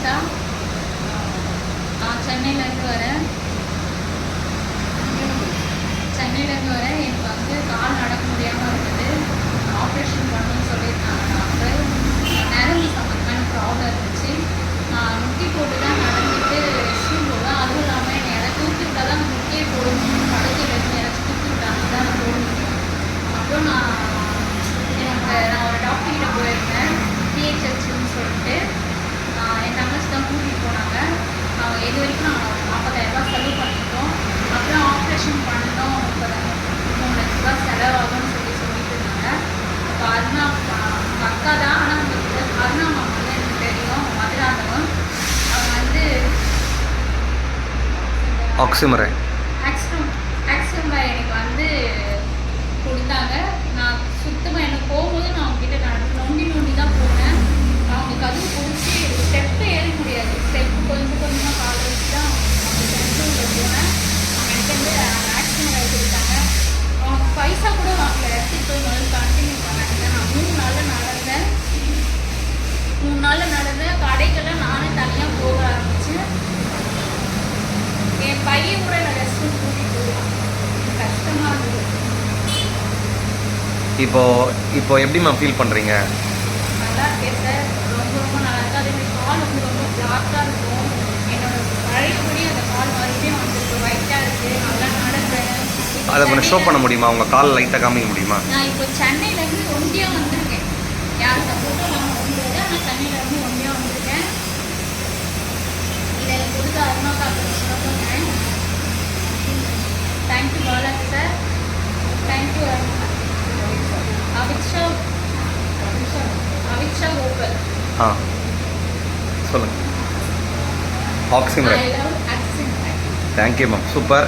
நிஷா. நான் சென்னையிலேருந்து வரேன். எனக்கு வந்து கால் நடக்க முடியாமல் இருக்குது. ஆப்ரேஷன் பண்ணணும்னு சொல்லியிருக்காங்க டாக்டர். நரம்பு சம்மந்தமான ப்ராப்ளம் இருந்துச்சு. நான் முட்டி போட்டு தான் நடந்துட்டு ரெஸ்ட் ரூம் போவேன். அதுவும் இல்லாமல் என்னை யாராவது தூக்கி விட்டால் தான் முட்டியே போடணும். படுக்கையிலேருந்து யாராச்சும் தூக்கி விட்டாங்க தான் நான் போட முடியும். அப்புறம் நான் ஒரு டாக்டர் கிட்ட போயிருந்தேன், பிஹெச்ஹெச்னு சொல்லிட்டு. என் தங்கச்சி தான் கூட்டிகிட்டு போனாங்க. அவங்க இது வரைக்கும் நான் 40,000 செலவு பண்ணிட்டோம். அப்புறம் ஆப்ரேஷன் பண்ணணும், 3 லட்ச ரூபா செலவாகும்னு சொல்லிட்டு இருந்தாங்க. அப்போ அருணா அக்கா தான், ஆனால் உங்களுக்கு அருணா மாமா வந்து எனக்கு தெரியும், மதுராந்தகம். அவங்க வந்து ஆக்சிமரன் எனக்கு வந்து கொடுத்தாங்க. நான் சுத்தமாக எனக்கு போகும்போது நான் அவங்ககிட்ட நொண்டி தான் போனேன். அவங்களுக்கு அதுவும் பிடிச்சி ஸ்டெப்பு ஏற முடியாது. ஸ்டெப்பு கொஞ்சமாக கால் வச்சு தான் அவங்க சென்டரில் போனேன். எனக்கு வந்து ஆக்சிமரன் கொடுத்தாங்க. அவங்க பைசா கூட வாங்கல, எடுத்துகிட்டு போய் முதல்ல கண்டினியூ பண்ணாங்க. நான் 3 நாளில் நடந்தேன். கடைக்கெல்லாம் நானே தனியாக போக ஆரம்பித்தேன். என் பையன் கூட நான் ரெஸ்ட் ரூம் கூட்டிகிட்டு போவேன். கஷ்டமாக இருந்தது. இப்போ எப்படிம்மா ஃபீல் பண்ணுறீங்க? நல்லா இருக்கேன் சார், ரொம்ப நல்லா இருக்கு. அதே மாதிரி கால் வந்து ரொம்ப பிளாக்காக இருக்கும். என்னோட பழையபடி அந்த கால் மறுபடியும் வந்துருக்கு, ஒயிட்டாக இருக்குது. நல்லா நடக்கிறேன். அதை கொஞ்சம் ஷோ பண்ண முடியுமா? உங்கள் கால் லைட்டாக காமிக்க முடியுமா? நான் இப்போ சென்னையிலேருந்து ஒண்டியாக வந்திருக்கேன். யார் சப்போர்ட்டும் நான் ஒன்றியது, ஆனால் சென்னையிலேருந்து ஒண்டியாக வந்திருக்கேன். இதை கொடுத்து அருணாக்காக சொன்னேன். Thank you Balaji sir, thank you Aviksha Gopal. சொல்லுங்கள். Oxymoron. I love oxymoron. Thank you ma'am, super.